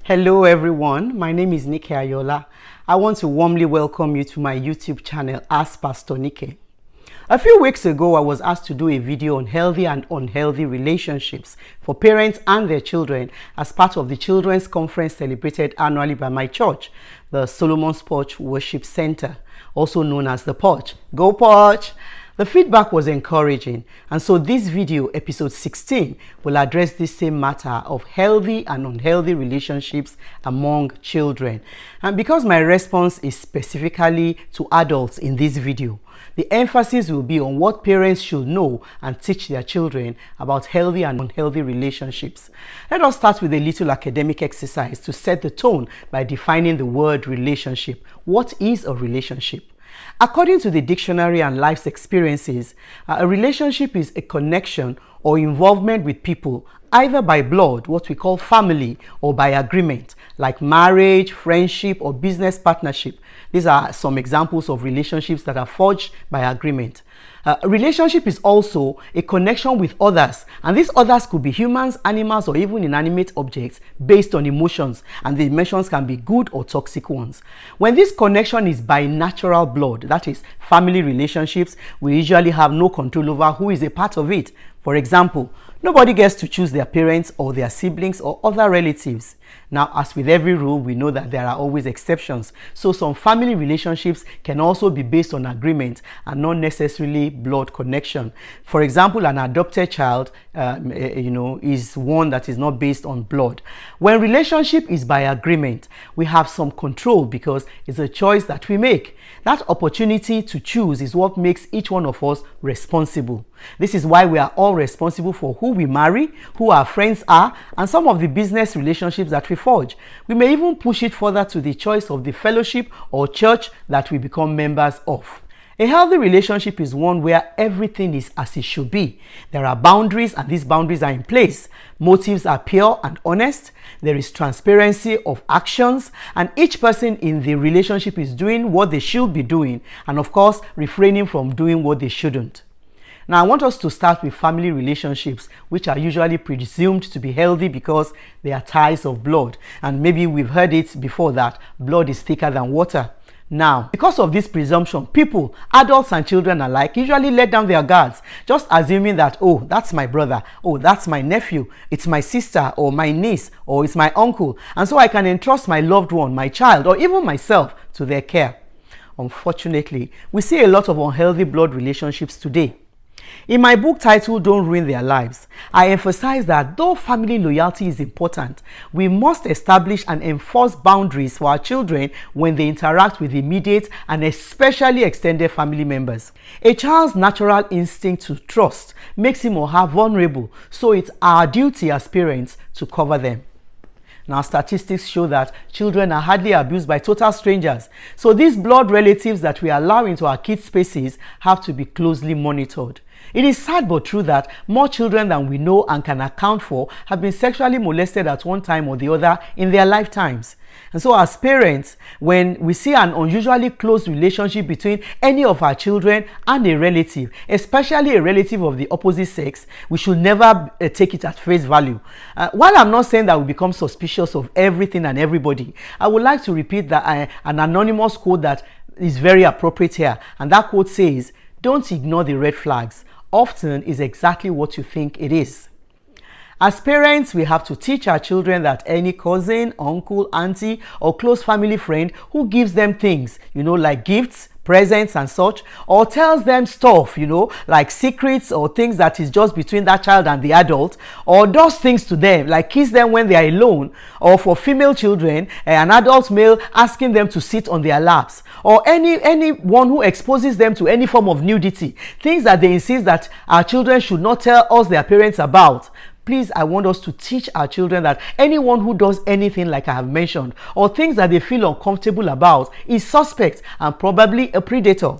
Hello everyone, my name is Nike Ayola. I want to warmly welcome you to my YouTube channel, Ask Pastor Nike. A few weeks ago, I was asked to do a video on healthy and unhealthy relationships for parents and their children as part of the Children's Conference celebrated annually by my church, the Solomon's Porch Worship Center, also known as the Porch. Go Porch! The feedback was encouraging, and so this video, episode 16, will address this same matter of healthy and unhealthy relationships among children. And because my response is specifically to adults in this video, the emphasis will be on what parents should know and teach their children about healthy and unhealthy relationships. Let us start with a little academic exercise to set the tone by defining the word relationship. What is a relationship? According to the dictionary and life's experiences, a relationship is a connection or involvement with people, either by blood, what we call family, or by agreement, like marriage, friendship, or business partnership. These are some examples of relationships that are forged by agreement. A relationship is also a connection with others, and these others could be humans, animals, or even inanimate objects based on emotions, and the emotions can be good or toxic ones. When this connection is by natural blood, that is family relationships, we usually have no control over who is a part of it. For example, nobody gets to choose their parents or their siblings or other relatives. Now, as with every rule, we know that there are always exceptions. So some family relationships can also be based on agreement and not necessarily blood connection. For example, an adopted child, is one that is not based on blood. When relationship is by agreement, we have some control because it's a choice that we make. That opportunity to choose is what makes each one of us responsible. This is why we are all responsible for who we marry, who our friends are, and some of the business relationships that we forge. We may even push it further to the choice of the fellowship or church that we become members of. A healthy relationship is one where everything is as it should be. There are boundaries, and these boundaries are in place. Motives are pure and honest. There is transparency of actions, and each person in the relationship is doing what they should be doing, and of course, refraining from doing what they shouldn't. Now, I want us to start with family relationships, which are usually presumed to be healthy because they are ties of blood. And maybe we've heard it before that blood is thicker than water. Now, because of this presumption, people, adults and children alike, usually let down their guards, just assuming that, oh, that's my brother, oh, that's my nephew, it's my sister or my niece, or it's my uncle, and so I can entrust my loved one, my child, or even myself to their care. Unfortunately, we see a lot of unhealthy blood relationships today. In my book titled Don't Ruin Their Lives, I emphasize that though family loyalty is important, we must establish and enforce boundaries for our children when they interact with immediate and especially extended family members. A child's natural instinct to trust makes him or her vulnerable, so it's our duty as parents to cover them. Now, statistics show that children are hardly abused by total strangers. So these blood relatives that we allow into our kids' spaces have to be closely monitored. It is sad but true that more children than we know and can account for have been sexually molested at one time or the other in their lifetimes. And so as parents, when we see an unusually close relationship between any of our children and a relative, especially a relative of the opposite sex, we should never take it at face value. While I'm not saying that we become suspicious of everything and everybody, I would like to repeat that an anonymous quote that is very appropriate here. And that quote says, "Don't ignore the red flags. Often is exactly what you think it is." As parents, we have to teach our children that any cousin, uncle, auntie, or close family friend who gives them things, like gifts, presents and such, or tells them stuff, like secrets or things that is just between that child and the adult, or does things to them, like kiss them when they are alone, or for female children, an adult male asking them to sit on their laps, or anyone who exposes them to any form of nudity, things that they insist that our children should not tell us their parents about. Please, I want us to teach our children that anyone who does anything like I have mentioned, or things that they feel uncomfortable about, is suspect and probably a predator.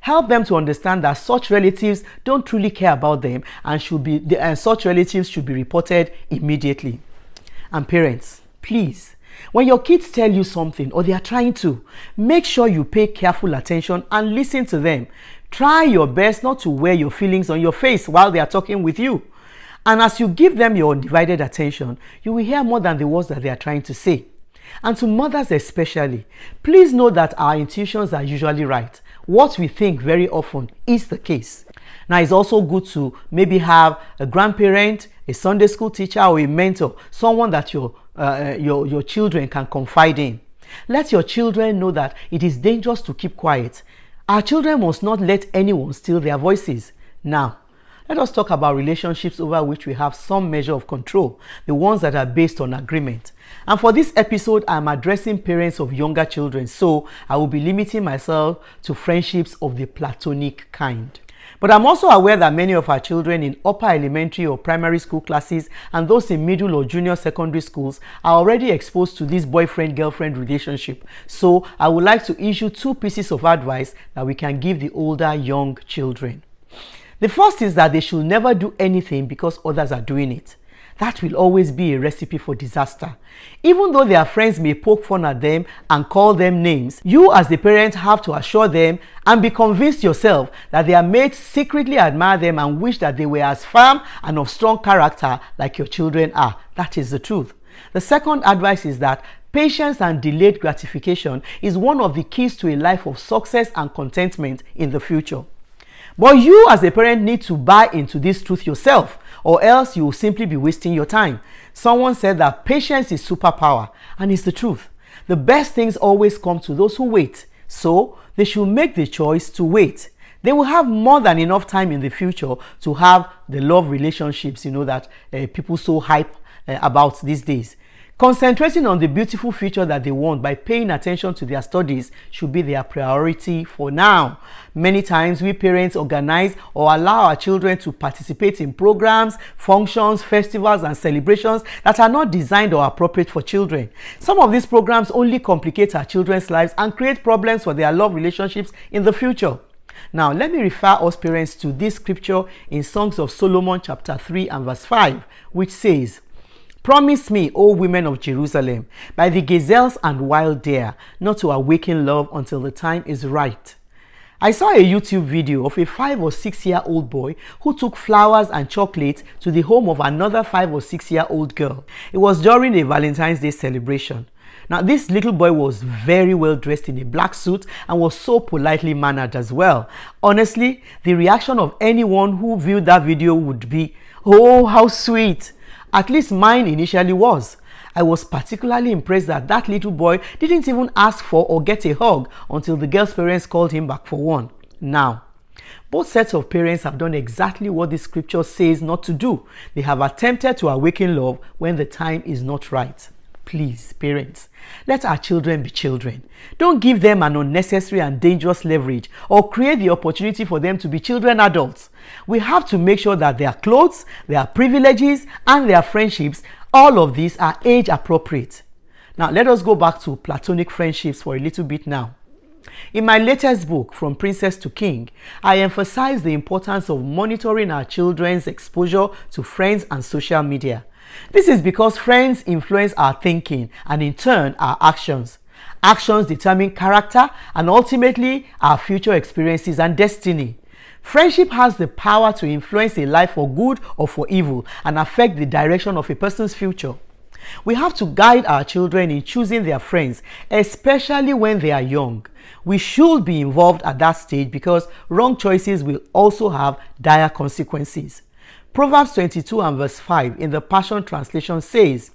Help them to understand that such relatives don't truly care about them and such relatives should be reported immediately. And parents, please, when your kids tell you something or they are trying to, make sure you pay careful attention and listen to them. Try your best not to wear your feelings on your face while they are talking with you. And as you give them your undivided attention, you will hear more than the words that they are trying to say. And to mothers especially, please know that our intuitions are usually right. What we think very often is the case. Now, it's also good to maybe have a grandparent, a Sunday school teacher, or a mentor, someone that your children can confide in. Let your children know that it is dangerous to keep quiet. Our children must not let anyone steal their voices. Now, let us talk about relationships over which we have some measure of control, the ones that are based on agreement. And for this episode, I'm addressing parents of younger children, so I will be limiting myself to friendships of the platonic kind. But I'm also aware that many of our children in upper elementary or primary school classes and those in middle or junior secondary schools are already exposed to this boyfriend-girlfriend relationship. So I would like to issue 2 pieces of advice that we can give the older young children. The first is that they should never do anything because others are doing it. That will always be a recipe for disaster. Even though their friends may poke fun at them and call them names, you as the parent have to assure them and be convinced yourself that their mates secretly admire them and wish that they were as firm and of strong character like your children are. That is the truth. The second advice is that patience and delayed gratification is one of the keys to a life of success and contentment in the future. But you as a parent need to buy into this truth yourself, or else you will simply be wasting your time. Someone said that patience is superpower, and it's the truth. The best things always come to those who wait, so they should make the choice to wait. They will have more than enough time in the future to have the love relationships, that people so hype about these days. Concentrating on the beautiful future that they want by paying attention to their studies should be their priority for now. Many times we parents organize or allow our children to participate in programs, functions, festivals, and celebrations that are not designed or appropriate for children. Some of these programs only complicate our children's lives and create problems for their love relationships in the future. Now, let me refer us parents to this scripture in Songs of Solomon chapter 3 and verse 5, which says, "Promise me, O women of Jerusalem, by the gazelles and wild deer, not to awaken love until the time is right." I saw a YouTube video of a 5 or 6-year-old boy who took flowers and chocolate to the home of another 5 or 6-year-old girl. It was during a Valentine's Day celebration. Now, this little boy was very well dressed in a black suit and was so politely mannered as well. Honestly, the reaction of anyone who viewed that video would be, "Oh, how sweet." At least mine initially was. I was particularly impressed that that little boy didn't even ask for or get a hug until the girl's parents called him back for one. Now, both sets of parents have done exactly what the scripture says not to do. They have attempted to awaken love when the time is not right. Please, parents, let our children be children. Don't give them an unnecessary and dangerous leverage or create the opportunity for them to be children adults. We have to make sure that their clothes, their privileges, and their friendships, all of these are age appropriate. Now, let us go back to platonic friendships for a little bit now. In my latest book, From Princess to King, I emphasize the importance of monitoring our children's exposure to friends and social media. This is because friends influence our thinking and in turn our actions. Actions determine character and ultimately our future experiences and destiny. Friendship has the power to influence a life for good or for evil and affect the direction of a person's future. We have to guide our children in choosing their friends, especially when they are young. We should be involved at that stage because wrong choices will also have dire consequences. Proverbs 22 and verse 5 in the Passion Translation says,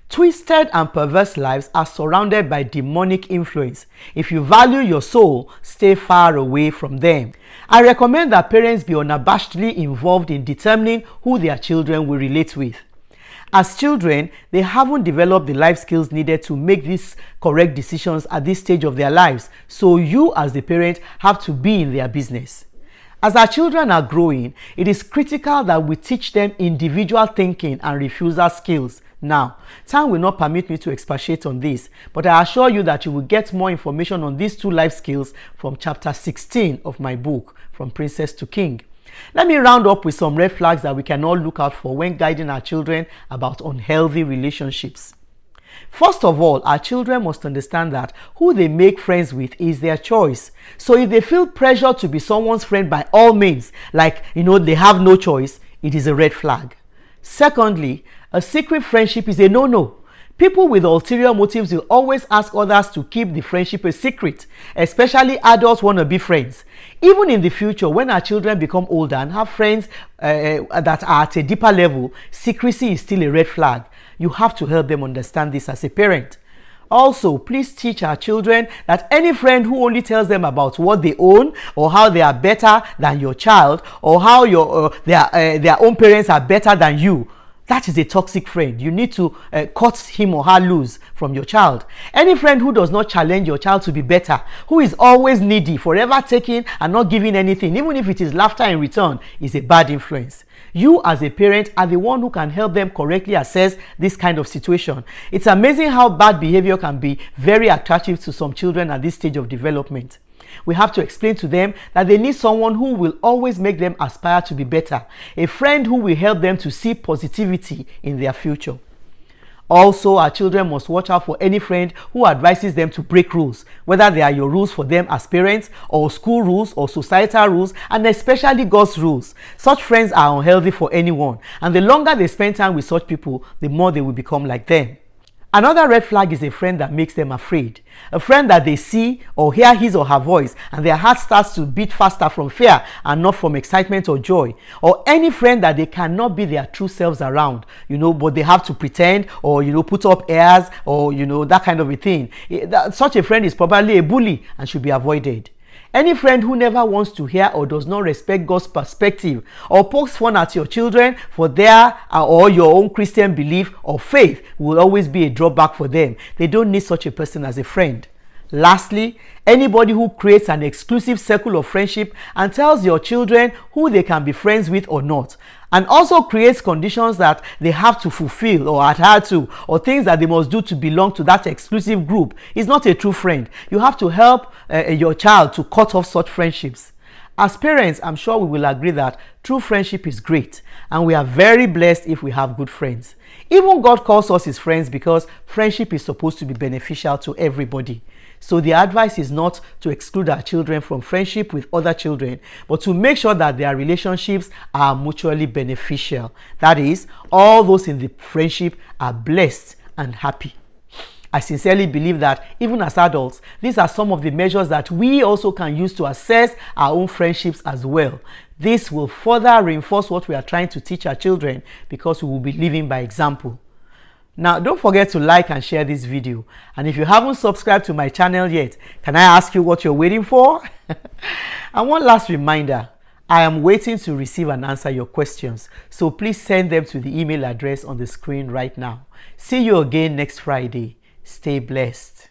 "Twisted and perverse lives are surrounded by demonic influence. If you value your soul, stay far away from them." I recommend that parents be unabashedly involved in determining who their children will relate with. As children, they haven't developed the life skills needed to make these correct decisions at this stage of their lives, so you as the parent have to be in their business. As our children are growing, it is critical that we teach them individual thinking and refusal skills. Now, time will not permit me to expatiate on this, but I assure you that you will get more information on these 2 life skills from chapter 16 of my book, From Princess to King. Let me round up with some red flags that we can all look out for when guiding our children about unhealthy relationships. First of all, our children must understand that who they make friends with is their choice. So if they feel pressure to be someone's friend by all means, like, they have no choice, it is a red flag. Secondly, a secret friendship is a no-no. People with ulterior motives will always ask others to keep the friendship a secret, especially adults want to be friends. Even in the future, when our children become older and have friends that are at a deeper level, secrecy is still a red flag. You have to help them understand this as a parent. Also, please teach our children that any friend who only tells them about what they own, or how they are better than your child, or how their own parents are better than you, that is a toxic friend. You need to cut him or her loose from your child. Any friend who does not challenge your child to be better, who is always needy, forever taking and not giving anything, even if it is laughter in return, is a bad influence. You as a parent are the one who can help them correctly assess this kind of situation. It's amazing how bad behavior can be very attractive to some children at this stage of development. We have to explain to them that they need someone who will always make them aspire to be better, a friend who will help them to see positivity in their future. Also, our children must watch out for any friend who advises them to break rules, whether they are your rules for them as parents, or school rules, or societal rules, and especially God's rules. Such friends are unhealthy for anyone, and the longer they spend time with such people, the more they will become like them. Another red flag is a friend that makes them afraid. A friend that they see or hear his or her voice and their heart starts to beat faster from fear and not from excitement or joy. Or any friend that they cannot be their true selves around, but they have to pretend or, put up airs or, that kind of a thing. Such a friend is probably a bully and should be avoided. Any friend who never wants to hear or does not respect God's perspective or pokes fun at your children for their or your own Christian belief or faith will always be a drawback for them. They don't need such a person as a friend. Lastly, anybody who creates an exclusive circle of friendship and tells your children who they can be friends with or not, and also creates conditions that they have to fulfill or adhere to, or things that they must do to belong to that exclusive group, is not a true friend. You have to help your child to cut off such friendships. As parents, I'm sure we will agree that true friendship is great, and we are very blessed if we have good friends. Even God calls us his friends because friendship is supposed to be beneficial to everybody. So the advice is not to exclude our children from friendship with other children, but to make sure that their relationships are mutually beneficial. That is, all those in the friendship are blessed and happy. I sincerely believe that even as adults, these are some of the measures that we also can use to assess our own friendships as well. This will further reinforce what we are trying to teach our children because we will be living by example. Now, don't forget to like and share this video. And if you haven't subscribed to my channel yet, can I ask you what you're waiting for? And one last reminder, I am waiting to receive and answer your questions. So please send them to the email address on the screen right now. See you again next Friday. Stay blessed.